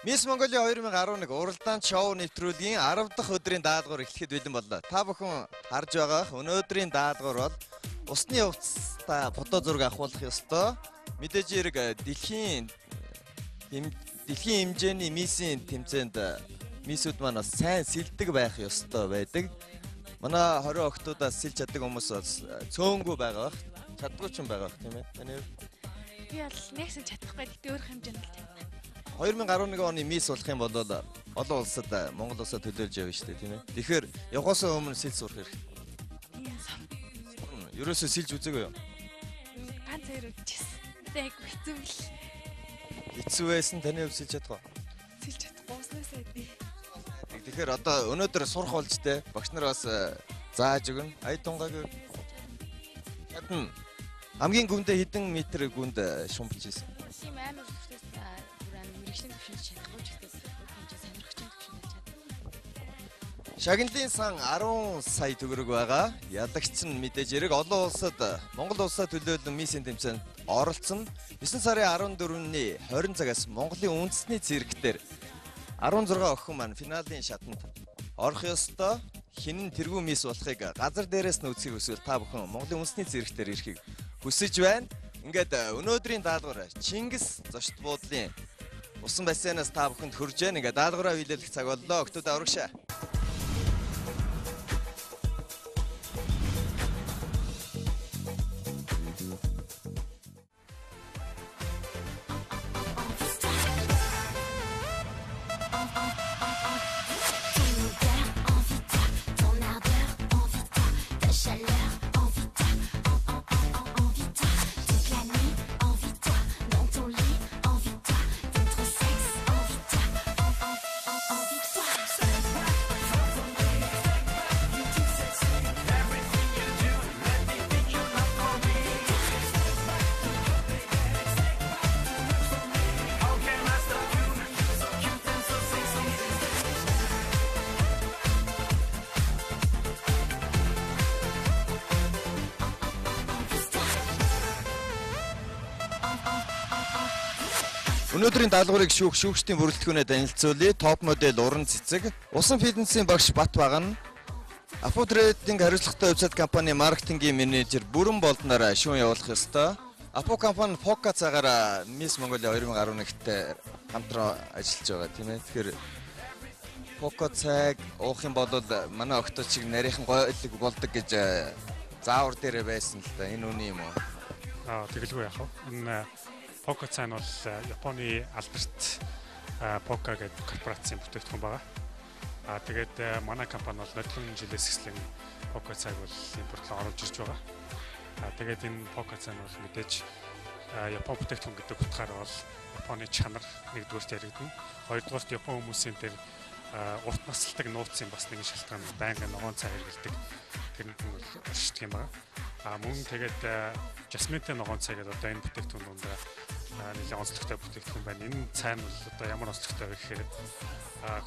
Miss Mongolia 2011 уралдаан шоу нэвтрүүлгийн 10 дахь өдрийн даалгавар эхлэхэд бэлэн боллоо. Та бүхэн харж байгаа өнөөдрийн даалгавар бол усны хувцастай фото зураг авахулах ёстой. Мэдээж хэрэг дэлхийн хэмжээний миссийн тэмцээнд миссүүд маань бас сайн сэлдэг байх ёстой байдаг. Манай 20 октоудаас сэлж чаддаг хүмүүс бас цөөнгүй байгаа бах. Чаддгүй ч юм байгаа бах тийм ээ. Таны би бол нэгсэн чадахгүй гэдэг өөр хэмжээнд л чадна. 2011 оны мисс болох юм бол олон улсад Монгол улсад төлөөлж явна шүү дээ тийм ээ. Тэгэхээр явахаас өмнө сэлж сурах хэрэгтэй. Ерөөсөө сэлж үзээгүй юу? Ганц хоёр үзчихсэн. Тэг хэцүү л. Хэцүү байсан таны хувьд сэлж чадах уу? Сэлж чадахгүй уснаас айдээ. Тэгэхээр одоо өнөөдөр сурах болж те багш нар бас зааж өгнө. Ая тунгааг ядна. Хамгийн гүндээ хэдэн метр гүнд шумбалж ийсэн? Тийм амар өсвөртөөс бүрэн мэрэгчлийн төвшөнд чадахгүй ч гэсэн хэмжээ сонирхчийн төвшөнд чадна. Шагналын сан 10 сая төгрөг байгаа. Ялагч нь мэдээж хэрэг олон улсад Монгол улсад төлөөлөн миссийн тэмцээнд оролцсон. 9 сарын 14-ний 20 цагаас Монголын үндэсний цирктээр 16 охин маань финалийн шатанд орох ёстой. Хинэн тэргүү мисс болохыг газар дээрээс нь үзхийг хүсвэл та бүхэн Монголын үндэсний цирктээр ирэхийг хүсэж байна. Ингээд өнөөдрийн даалгавар Чингис зочд буудлын усан бассейнаас та бүхэнд хүрж байна. Ингээд даалгавраа биелүүлэх цаг боллоо. Октоудаа урагшаа. Өнөөдрийн даалгаврыг шүүгчдийн бүрэлдэхүүнээр танилцуулъя. Топ модель Уран Цэцэг, Усан фитнесийн багш Бат Баган, Апу трейдинг хариуцлагатай вебсайт компани маркетингийн менежер Бүрэн Болдноор шүүн явуулах ёстой. Апу компани Пока цагаараа Miss Mongolia 2011-т хамтран ажиллаж байгаа тийм ээ. Тэгэхээр Пока цаг уух юм бол манай октод чиг нарийнхан гойлог болдог гэж заавар дээр байсан л да. Энэ үний юм уу? Тэгэлгүй яах вэ? Энэ Пока цайн бол Японы алдарт Пока гэдэг корпорацийн бүтээгдэхүүн байгаа. Тэгээд манай компани бол нотлон жилээс эхлэн Пока цайг бол импортлоо оруулж ирж байгаа. Тэгээд энэ Пока цайн бол мэдээж Япон бүтээгдэхүүн гэдэг утгаараа бол Японы чанар нэгдүгээрт яригдана. Хоёрдугаарт Япон хүмүүсийн дээр урт насалдаг нууцын бас нэгэн шалтгаан байнгын ногоон цай хэрэглэдэг. Тэрэнд нь бол оршдог юм байна. Мөн тэгээд жасминтэй ногоон цай гэдэг одоо энэ бүтээгдэхүүн дундаа нэлээд онцлогтой бүтээгдэхүүн байна. Энэ цай нь бол одоо ямар онцлогтой вэ гэхээр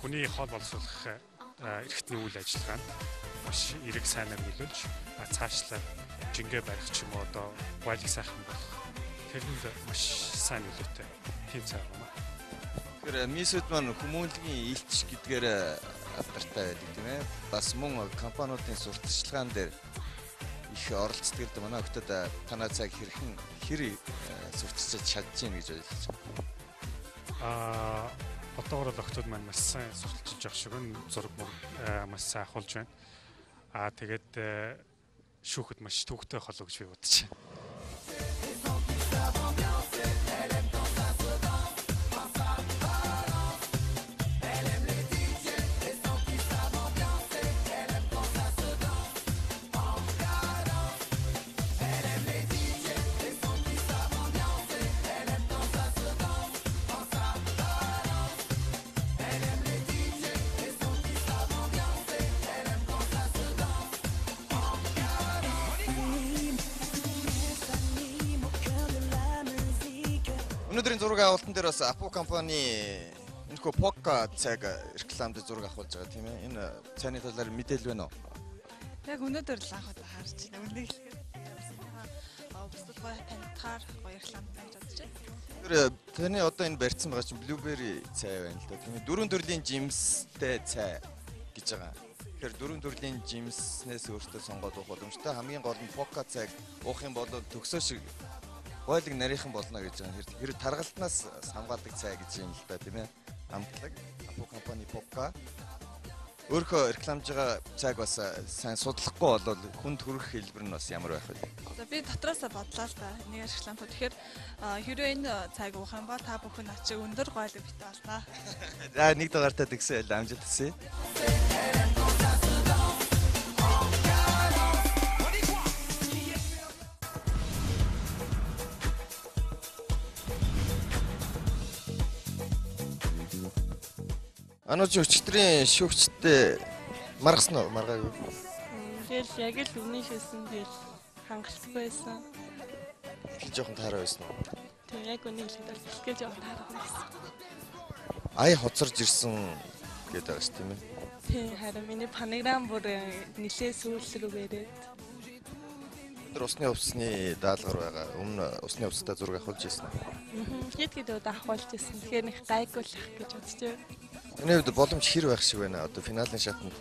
хүний хоол боловсруулах эрхтний үйл ажиллагаанд маш эрэг сайнаар нөлөөлж цаашлаа жингээ барих ч юм уу одоо гуайлг сайхан болох тэрэнд маш сайн нөлөөтэй тийм цай байна. Тэгэхээр миссүүд маань хүмүүнлэгийн илч гэдгээр алдартай байдаг тийм ээ. Бас мөн компаниудын сурталчилгаан дээр их оролцдог л да. Манай октод танаа цаг хэр сурталчилж чадж гин гэж ойлгож байна. Одоогор л октод маань маш сайн сурталчилж явах шиг нь зураг маш сайн ахуулж байна. Тэгээд шүүхэд маш төвөгтэй холоо гэж би бодож байна. Өнөөдрийн зураг авалтан дээр бас Апу компани энэхүү Poca цаг рекламд зураг авахулж байгаа тийм ээ. Энэ цайны талаар мэдээлэл байна уу? Яг өнөөдөр л анх удаа харж байна. Үнэхээр бусдад гоё танилцахаар гоё рекламтай гэж бодож байна. Тэр таны одоо энэ барьсан байгаа чинь blueberry цай байна л да. Тийм ээ. Дөрвөн төрлийн жимстэй цай гэж байгаа. Тэгэхээр дөрвөн төрлийн жимснээс өөртөө сонгоод уух боломжтой. Хамгийн гол нь пока цайг уух юм бол төгсөө шиг гойлог нарийнхан болно гэж байгаа. Хэрэг таргалтнаас хамгаалдаг цай гэж юм л да, тийм ээ. Амтлаг Апо компани пока өөрхөө рекламж байгаа цайг бас сайн судлахгүй бол хүнд хүрэх хэлбэр нь бас ямар байх вэ? За би дотроосоо бодлоо л да. Нэг рекламтай. Тэгэхээр хэрвээ энэ цайг уух юм бол та бүхэн ачиг өндөр гойлог бит болно. За нэг дугаартаа тэгсэн байл амжилт хүсье. Анууч өчтөрийн шүүгчтэй маргасан уу? Маргаагүй. Тэгэл яг л өмнө шээсэн тэгэл хангалтгүй байсан. Их жоохон таараа байсан уу? Тэг яг үнийг л хэлэхэд жоохон таарах байсан. Ая хоцорж ирсэн гэдэг байгаа ш тийм ээ. Тэг харин миний панограм бүр нэлээ сүүл рүү бэрээд. Тэр усны хувцсны даалгавар байгаа. Өмнө усны хувцтай зураг авахулж ирсэн. Хэд хэд авахулж ирсэн. Тэгэхээр нэг гайгуулах гэж бодож байна. Таны хувьд боломж хэр байх шиг байна? Одоо финалийн шатанд.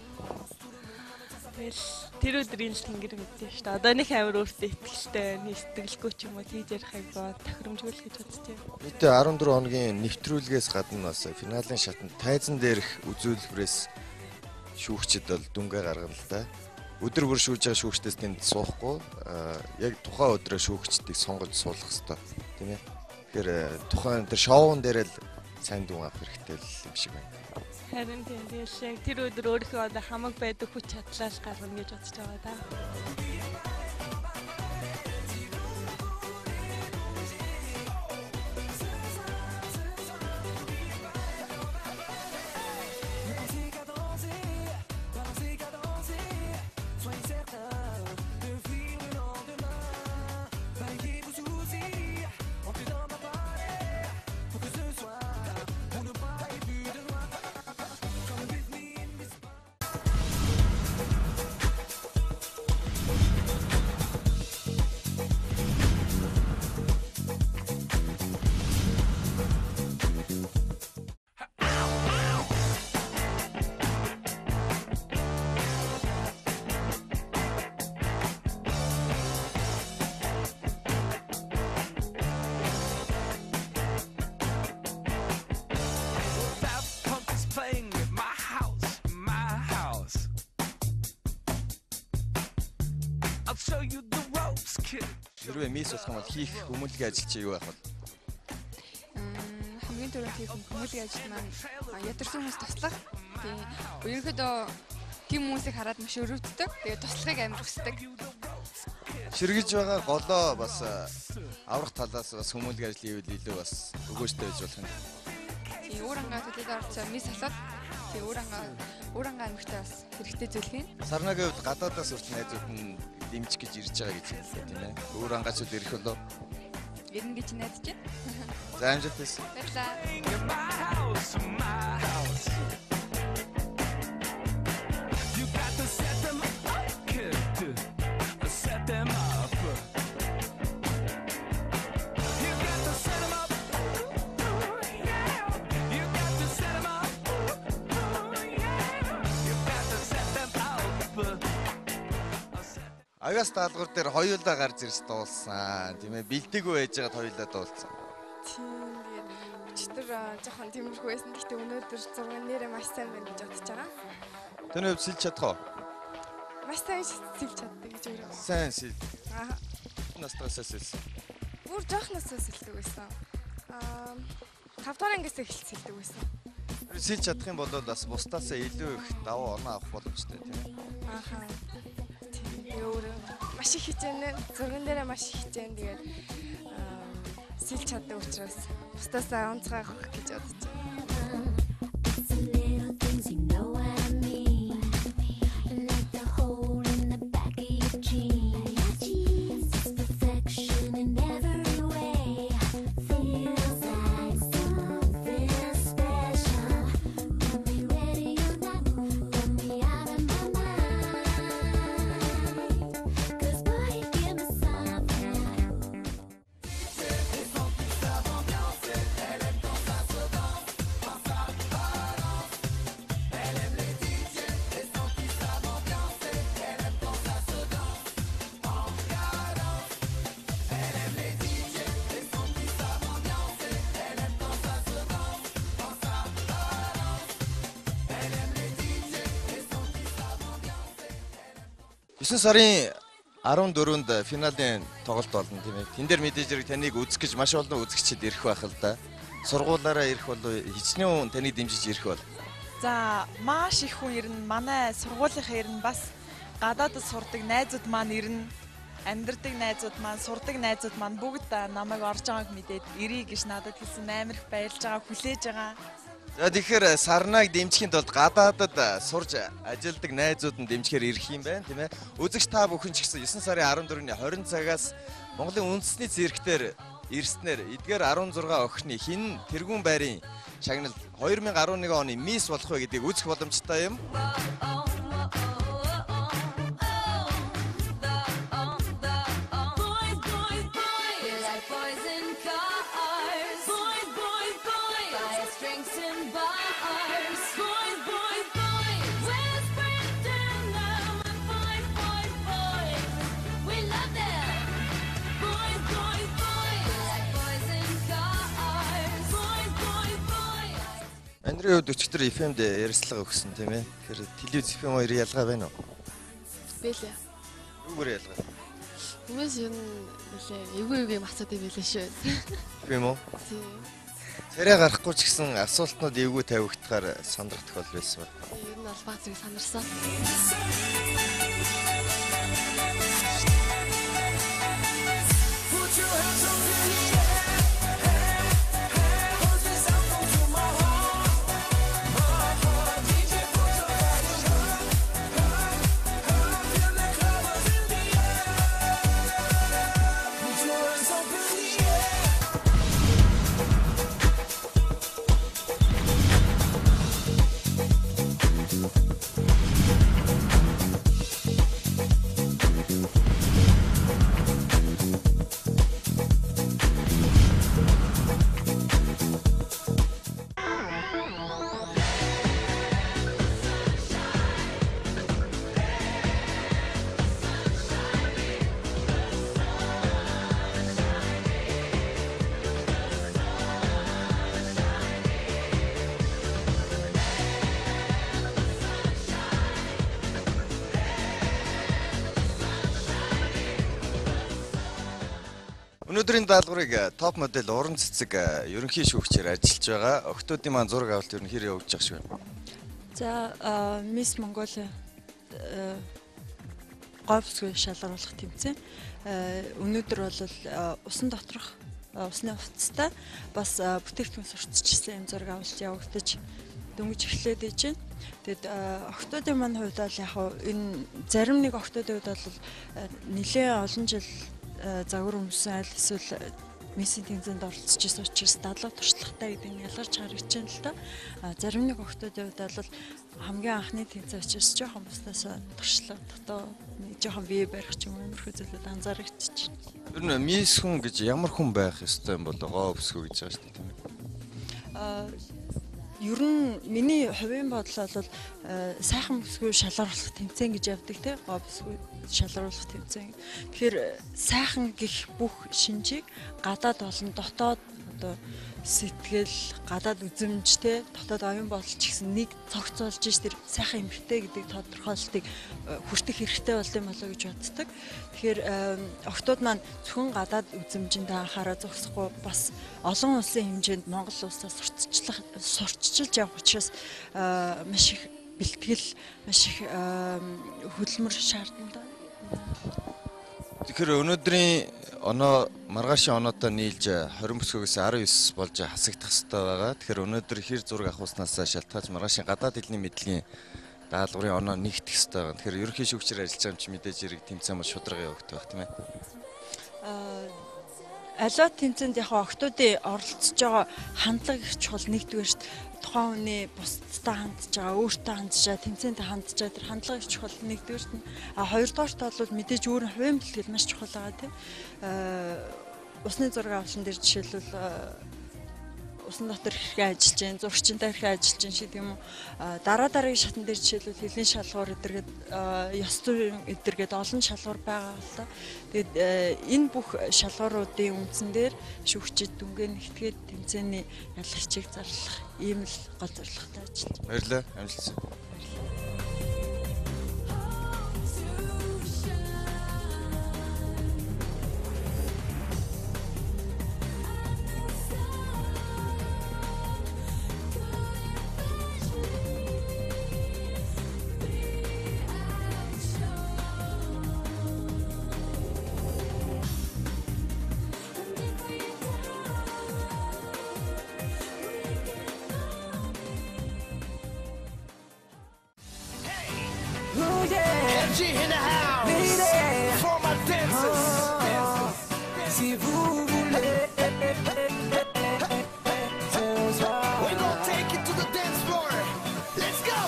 Тэгэл тэр өдрийн л тэнгэр мэдээ шүү дээ. Одоо нэг амар өөртөө ихтэй байна. Сэтгэлгүй ч юм уу тийж ярих юм боо тохиромжгүй гэж бодож байна. Нийт 14 хоногийн нэвтрүүлгээс гадна бас финалийн шатанд тайзан дээрх үзүүлбэрээс шүүгчд бол дүнгээ гаргана л да. Өдөр бүр шүүж байгаа шүүгчдээс тэнд суухгүй яг тухайн өдрөө шүүгчдийг сонгож суулгах хэрэгтэй тийм ээ. Тэгэхээр тухайн тэр шоун дээр л сайн дүн авах хэрэгтэй л юм шиг байна. Харин тэгэл яг тэр өдөр өөрийнхөө одоо хамаг байдаг хүч чадлаа гаргана гэж бодож байгаа да. Хэрвээ мисс болох юм бол хийх хүмүүлгийн ажил чи юу байх вэ? Хамгийн түрүүнд хийх хүмүүлгийн ажил маань ядарсан хүмүүс туслах. Тэгээ ерөнхийдөө тийм хүмүүсийг хараад маш өрөвддөг. Тэгээ туслахыг амар хүсдэг. Ширгэж байгаа голоо бас аврах талаас бас хүмүүлгийн ажил хийвэл илүү бас өгөөжтэй байж болох юм. Тэгээ өөр ангаа төлөд орцоо мисс болоод тэгээ өөр ангаа амьгтай бас хэрэгтэй зүйл хийн. Сарнагийн хувьд гадаадаас хүртэл найзууд нь дэмжих гэж ирж байгаа гэж юм л тийм ээ. Өөр ангаачуд ирэх болоо. Ирнэ гэж найдаж байна. За амжилт хүсье. Баярлалаа. Агаас даалгавар дээр хоёулаа гарч ирж дуулсан. Тийм ээ. Бэлдээгүй байж байгаад хоёулаа дуулсан. Тийм тэгээд өчтөр жоохон тиймэрхүү байсан. Гэхдээ өнөөдөр зургийн нэрээ маш сайн байна гэж бодож байгаа. Таны хувьд сэлж чадах уу? Маш сайн сэлж чаддаг гэж өөрөө. Сайн сэл. Аа. Настасаа сэлсэн. Бүр жоохносоо сэлдэг байсан. 5 дахь ангиас эхэлж сэлдэг байсан. Сэлж чадах юм бол бас бусдаасаа илүү их даваа оноо авах боломжтой тийм ээ. Ааха. Өөрөө маш их хичээнэ. Зурган дээрээ маш их хичээн. Тэгээд сэлж чаддаг учраас бусдаасаа онцгой авах гэж бодож байна. 9 сарын 14-нд финалийн тоглолт болно тийм ээ. Тэн дээр мэдээж хэрэг таныг үзэх гэж маш олон үзэгчид ирэх байх л да. Сургуулаараа ирэх бол хичнээн таныг дэмжиж ирэх бол. За маш их хүн ирнэ. Манай сургуулийнхаа ирнэ, бас гадаадд сурдаг найзууд маань ирнэ. Амьдардаг найзууд маань, сурдаг найзууд маань бүгд намайг орж байгааг мэдээд ирье гэж надад хэлсэн. Амар их баярлж байгаа, хүлээж байгаа. За тэгэхээр Сарнаг дэмжихийн тулд гадаадд сурж ажилладаг найзууд нь дэмжихээр ирэх юм байна тийм ээ. Үзэгч та бүхэн ч гэсэн 9 сарын 14-ний 20 цагаас Монголын үндэсний цирктээр ирснээр эдгээр 16 охины хин тэргүүн байрын шагналд 2011 оны мисс болох вэ гэдгийг үзэх боломжтой юм. Андрийн хувьд өчигдөр FM-д ярилцлага өгсөн тийм ээ. Тэгэхээр телевиз FM хоёр ялгаа байна уу? Бэлээ. Юугаар ялгаа? Хүмүүс юу нэлээ эвгүй мацаад байлаа шүү. Тийм үү? Тийм. Царай гарахгүй ч гэсэн асуултнууд эвгүй тавигдахаар сандрах тохиол байсан байна. Ер нь бол баг зэрэг санарсан. Өнөөдрийн даалгаврыг топ модель уран цэцэг ерөнхий шүүгчээр ажиллаж байгаа. Охтуудын маань зураг авалт ер нь хэр явагдаж байгаа шүү. За Мисс Монголиа говьсгүй шалгаруулах тэмцээн. Өнөөдөр бол усан доторх усны хувцастай бас бүтээгдэхүүн сурталчилсан юм зураг авалт явагдаж дөнгөж эхлээд иж байна. Тэгэд охтуудын маань хувьд бол яг энэ зарим нэг охтуудын хувьд бол нэлээд олон жил загвар өмсөн айл эсвэл мессийн тэмцээнд оролцож байсан учраас дадлаг туршлагатай гэдэг нь ялгарч харагдаж байна л да. Зарим нэг охтуудын хувьд бол хамгийн анхны тэмцээн учраас жоохон бусдаас туршлага дотоо жоохон бие барих ч юм уу иймэрхүү зүйлүүд анзаарэгдэж байна. Ер нь мисс хүн гэж ямар хүн байх ёстой юм бол говьсгүй гэж байгаа шүү дээ тийм ээ. Ер нь миний хувийн бодол бол сайхан бүсгүй шалгаруулах тэмцээн гэж явдаг те говьсгүй шалгаруулах тэмцээн. Тэгэхээр сайхан гих бүх шинжийг гадаад болон дотоод одоо сэтгэл гадаад үзэмжтэй дотоод оюун бодол ч гэсэн нэг цогцолж ш тэр сайхан эмхтэй гэдэг тодорхойлолтыг хүртэх хэрэгтэй болт юм болоо гэж боддог. Тэгэхээр охтууд маань зөвхөн гадаад үзэмжинд анхаараа зогсохгүй бас олон улсын хэмжээнд Монгол улсаас сурталчилж явах учраас маш их бэлтгэл маш их хөдөлмөр шаардна. Тэгэхээр өнөөдрийн оноо маргаашийн оноотой нийлж 20 бүсгүйгээс 19 болж хасагдах хэрэгтэй байгаа. Тэгэхээр өнөөдөр хэр зураг авахснаас шалтгаалж маргаашийн гадаад хэлний мэдлэгийн даалгаврын оноо нэгдэх хэрэгтэй байгаа. Тэгэхээр ерөнхий шүүгчээр ажиллаж байгаа юм чи мэдээж хэрэг тэмцээн бол шударга явагдах байх тийм ээ. Аливаа тэмцээнд яг охтуудын оролцож байгаа хандлага их чухал нэгдүгээр шүү дээ. Тухайн хүний бусдтай хандж байгаа, өөртөө хандж байгаа, тэмцээнд хандж байгаа тэр хандлага их чухал нэгдүгээр нь. Хоёрдугаарт бол мэдээж өөр хувийн бэлтгэл маш чухал байгаа тийм. Усны зураг авалт дээр жишээлбэл усан дотор хэрхэн ажиллаж байна, зурагчтай хэрхэн ажиллаж байна шиг юм уу. Дараагийн шатн дээр жишээлбэл хэлийн шалгуур эдэргээд ёс зүйн эдэргээд олон шалгуур байгаа л та. Тэгээд энэ бүх шалгууруудын үндсэн дээр шүүгчид дүнгээ нэгтгээд тэмцээний ялагчийг зарлах ийм л гол зорилготой ажиллаж байна. Баярлалаа. Амжилт. energy in the house. For my dancers. Si vous voulez. We're gonna take it to the dance floor. Let's go.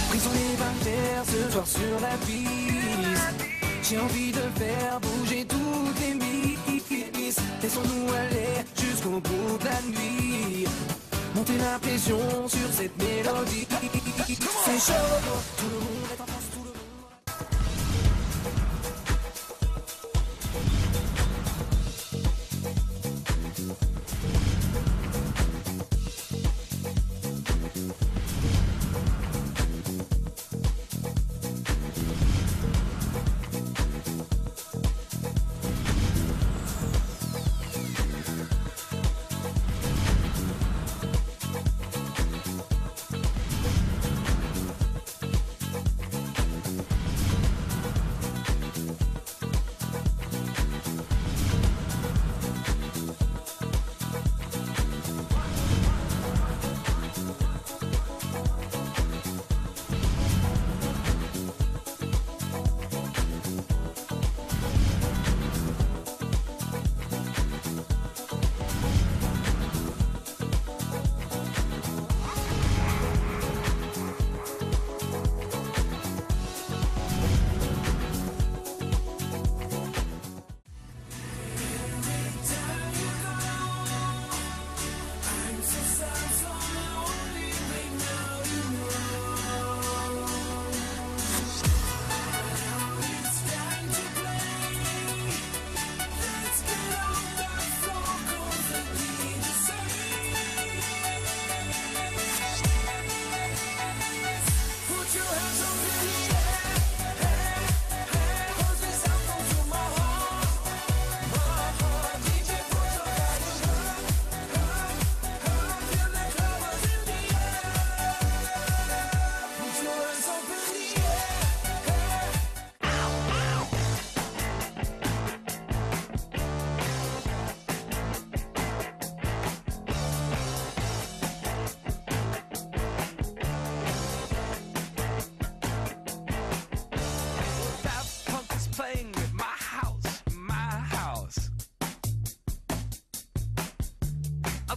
Brisons les barrières ce soir sur la piste. J'ai envie de faire bouger toutes les mises. Laissons-nous aller jusqu'au bout de la nuit. Monter la pression sur cette mélodie. C'est chaud, tout le monde est en France, tout le monde.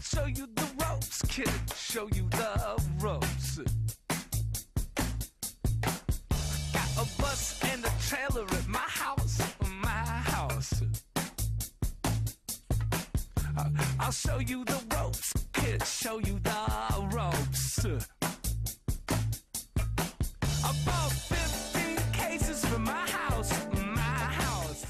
Show you the ropes, kid. Show you the ropes. Got a bus and a trailer at my house, my house. I'll show you the ropes, kid. Show you the ropes. About 15 cases from my house, my house.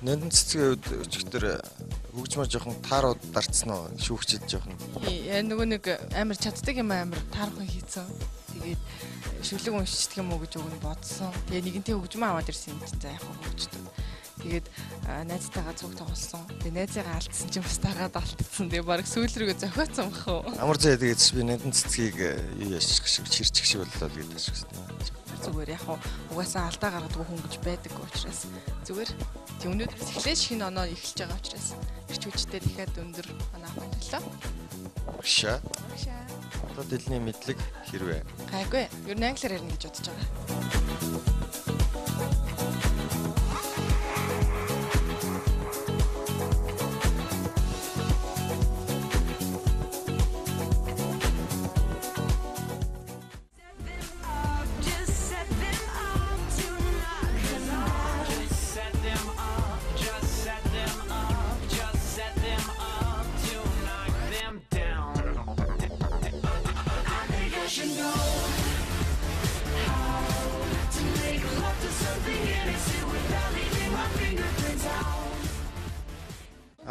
Нандин цэцгийн үед өчигдөр хөгжмөө жоохон таарууд дарцсан уу? Шүүгчэд жоохон. Нөгөө нэг амар чаддаг юм амар таархан хийцэн. Тэгээд шүлэг уншчихдаг юм уу гэж өгн бодсон. Тэгээ нэгэнтээ хөгжмөө аваад ирсэн юм чинь за яг хөгждөг. Тэгээд найзтайгаа зүг тоглосон. Тэгээ найзыгаа алдсан чинь бустаагаад алдсан. Тэгээ баг сүүл рүүгээ зохиоцсон бах уу. Амар зэ тэгээд би нандин цэцгийг юу яаш шиг чирчих шиг боллоо гэдэг шиг байна. Зүгээр яг угаасаа алдаа гаргадаг хүн гэж байдаг учраас зүгээр тийм өнөөдрөөс эхлээд шинэ оноо эхэлж байгаа учраас ирч хүчтэй дахиад өндөр оноо авах төлөө. Багшаа. Одоо дэлний мэдлэг хэрвээ. Гайгүй. Ер нь англиар ярина гэж бодож байгаа.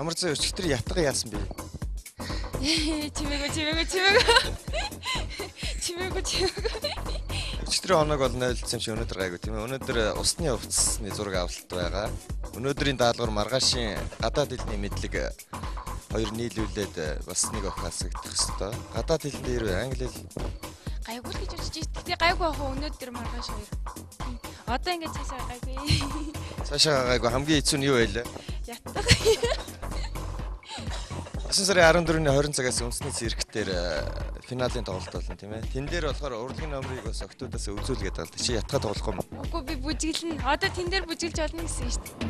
Ямар ч өчигдөр ятга яасан бэ? Чимээгүй. Өчигдрийн оног бол 0 юм шиг өнөөдөр гайгүй тийм ээ. Өнөөдөр усны хувцасны зураг авалт байгаа. Өнөөдрийн даалгавар маргаашийн гадаад хэлний мэдлэг хоёр нийлүүлээд бас нэг өх хасагдах хэвээр. Гадаад хэлний дээр англи хэл Гайгүй л гэж бодож байна. Гэтэ гайгүй яг өнөөдөр маргааш хоёр. Одоо ингээд цаашаа гайгүй. Цаашаа гайгүй хамгийн хэцүү нь юу байлаа? Ятдаг. 9 сарын 14-ний 20 цагаас үндэсний цирктээр финалийн тоглолт болно тийм ээ. Тэн дээр болохоор урлагийн номрыг бас октоудаас үзүүлгээд байгаа. Чи ятгаа тоглох юм? Үгүй би бүжиглэн. Одоо тэн дээр бүжиглж олно гэсэн шүү дээ.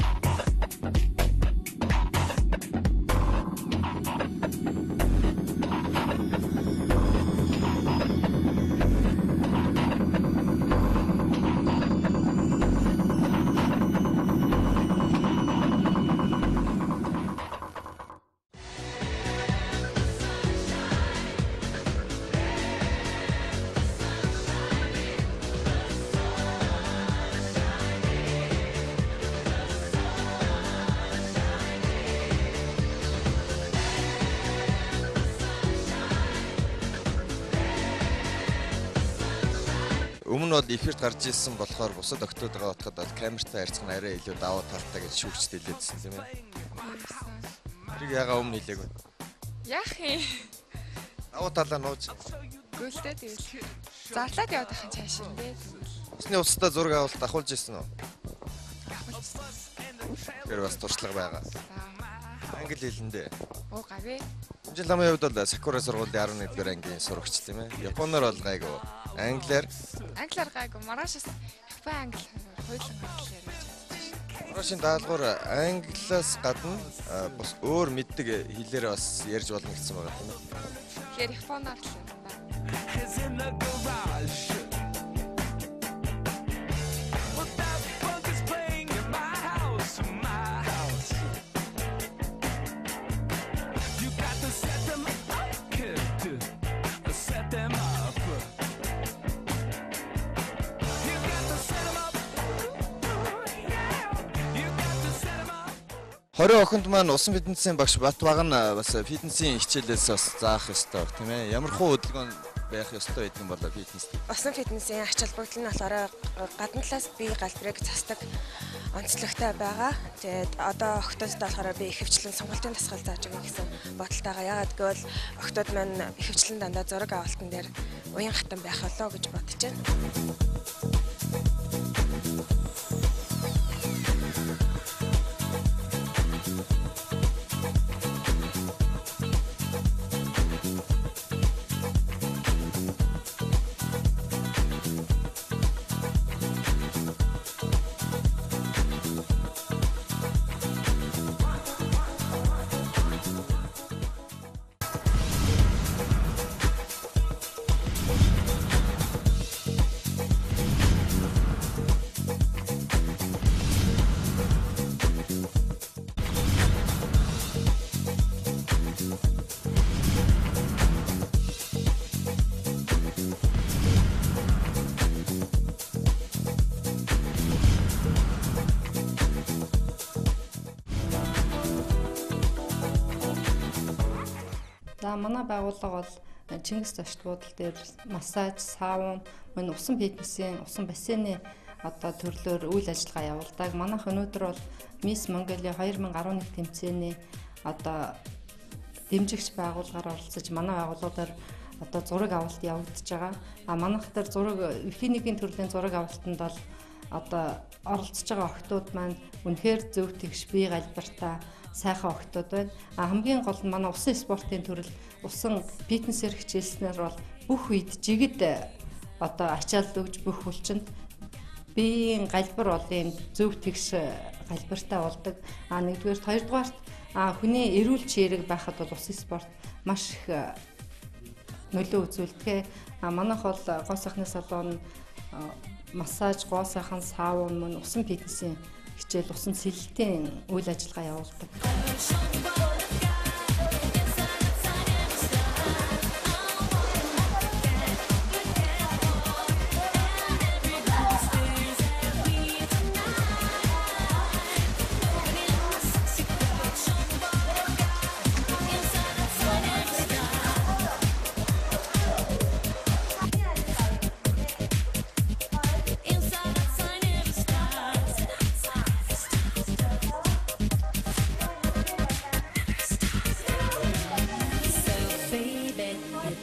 Өмнө бол эфирт гарч ирсэн болохоор бусад октоудгаа бодоход бол камертай харьцах нь арай илүү даваа талтай гэж шүүгчд хэлээдсэн тийм ээ. Тэрийг ягаа өмнө хэлээгүй. Яах юм? Даваа талаа нууж. Гүйлтэй тэгэл. Зарлаад яваад ахын цааш юм бэ. Усны уцтай зураг авалт ахуулж ирсэн үү? Ахуулсан. Тэр бас туршлага байгаа. Англи хэлэндээ. Оо гавь. Жил намын хувьд бол Сакура сургуулийн 11-р ангийн сурагч тийм ээ. Японоор бол гайгүй. Англиар гайгүй. Маргаашаас Япон англи хоёулан англи ярьж байгаа. Маргаашийн даалгавар англиас гадна бас өөр мэддэг хэлээр бас ярьж болно гэсэн байгаа тийм ээ. Тэгэхээр Японоор л юм да. Хорийн охинд маань усан фитнесийн багш Бат баг нь бас фитнесийн хичээлээс бас заах ёстой тийм ээ. Ямар хуу хөдөлгөөн байх ёстой гэдэг юм болоо фитнес. Усан фитнесийн ач холбогдол нь болохоор гадна талаас бие галбирыг засдаг онцлогтой байгаа. Тэгээд одоо октоодд болохоор би ихэвчлэн сонголтын дасгал зааж өгье гэсэн бодолтойгоо. Яагаад гэвэл октоод маань ихэвчлэн дандаа зураг авалтан дээр уян хатан байх болоо гэж бодож байна. За манай байгууллага бол Чингис зочд буудал дээр массаж, саун, мөн усан фитнесийн, усан бассейны одоо төрлөөр үйл ажиллагаа явуулдаг. Манайх өнөөдөр бол Miss Mongolia 2011 тэмцээний одоо дэмжигч байгууллагаар оролцож манай байгууллагаар одоо зураг авалт явагдаж байгаа. Манайх дээр зураг эрхийн нэгэн төрлийн зураг авалтанд бол одоо оролцож байгаа охтууд маань үнэхээр зөв тэгш бие галбартаа сайхан охтууд байна. Хамгийн гол нь манай усан спортын төрөл усан фитнесээр хичээлснээр бол бүх үед жигд одоо ачаалт өгж бүх хүлчинд биеийн галбар болын зөв тэгш галбартай болдог. Нэгдүгээр, хоёрдугаарт хүний эрүүл чирэг байхад бол усан спорт маш их нөлөө үзүүлдэг. Манайх бол гоо сайхны салон, массаж, гоо сайхан саун, мөн усан фитнесийн хичээл, усан сэлэлтийн үйл ажиллагаа явуулдаг.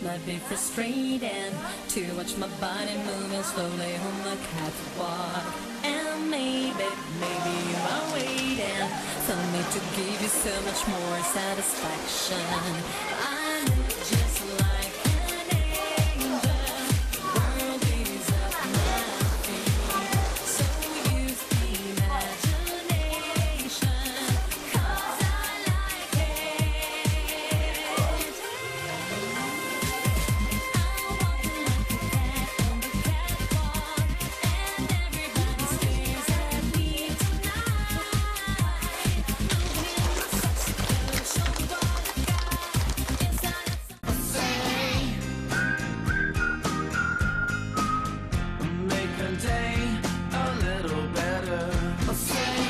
might be frustrating to watch my body moving slowly on the catwalk. And maybe you are waiting for me to give you so much more satisfaction. I look just like an angel. The world is at my feet. So use the imagination, 'cause I like it. I'm walking like a cat on the catwalk, and everybody stares at me tonight. Moving my sexy girl, show me what I got inside. Make a day a little better. Say.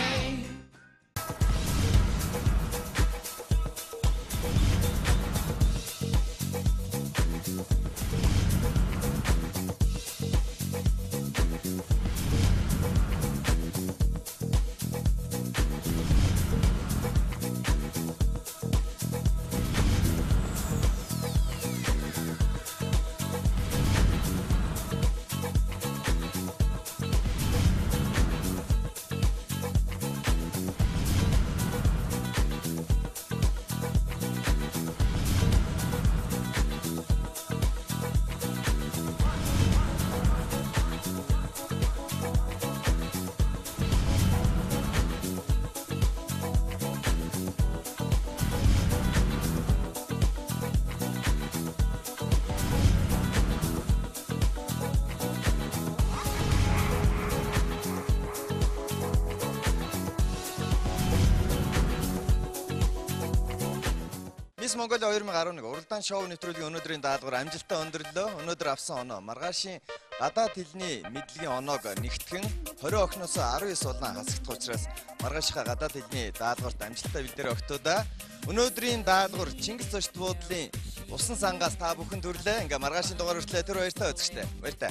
Miss Mongolia 2011 уралдаан шоу нэвтрүүлгийн өнөөдрийн даалгавар амжилттай өндөрлөө. Өнөөдөр авсан оноо маргаашийн гадаад хэлний мэдлэгийн оноог нэгтгэн 20 охиноос 19 улаан хасагдах учраас маргаашийнхаа гадаад хэлний даалгаварт амжилттай бэлдээ өгтөөдөө. Өнөөдрийн даалгавар Чингис зочд буудлын усан сангаас та бүхэн төрлөө. Ингээ маргаашийн дугаар хүртэл тэр баяртай үзэгчтэй. Баяртай.